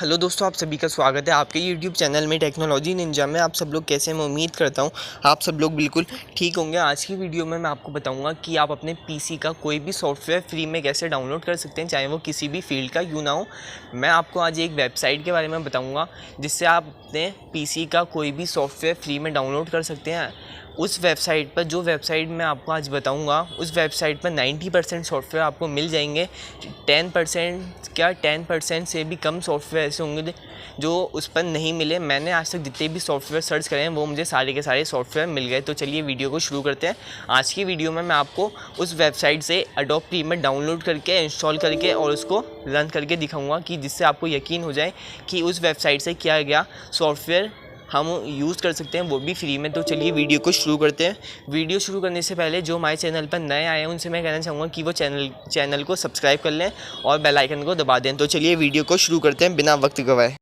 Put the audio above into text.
Hello दोस्तों, आप सभी का स्वागत है आपके यूट्यूब चैनल में टेक्नोलॉजी निंजा में। आप सब लोग कैसे हैं? मैं उम्मीद करता हूँ आप सब लोग बिल्कुल ठीक होंगे। आज की वीडियो में मैं आपको बताऊंगा कि आप अपने पीसी का कोई भी सॉफ्टवेयर फ्री में कैसे डाउनलोड कर सकते हैं, चाहे वो किसी भी फील्ड का क्यों ना हो। मैं आपको आज एक वेबसाइट के बारे में बताऊँगा जिससे आप अपने पीसी का कोई भी सॉफ्टवेयर फ्री में डाउनलोड कर सकते हैं। उस वेबसाइट पर, जो वेबसाइट मैं आपको आज बताऊंगा, उस वेबसाइट पर 90% सॉफ्टवेयर आपको मिल जाएंगे। 10% से भी कम सॉफ्टवेयर ऐसे होंगे जो उस पर नहीं मिले। मैंने आज तक जितने भी सॉफ्टवेयर सर्च करे हैं वो मुझे सारे के सारे सॉफ्टवेयर मिल गए। तो चलिए वीडियो को शुरू करते हैं। आज की वीडियो में मैं आपको उस वेबसाइट से एडोब प्रीमियर डाउनलोड करके, इंस्टॉल करके और उसको रन करके दिखाऊंगा कि जिससे आपको यकीन हो जाए कि उस वेबसाइट से क्या गया सॉफ्टवेयर हम यूज़ कर सकते हैं, वो भी फ्री में। तो चलिए वीडियो को शुरू करते हैं। वीडियो शुरू करने से पहले जो हमारे चैनल पर नए आए हैं उनसे मैं कहना चाहूँगा कि वो चैनल को सब्सक्राइब कर लें और बेल आइकन को दबा दें। तो चलिए वीडियो को शुरू करते हैं बिना वक्त गवाए।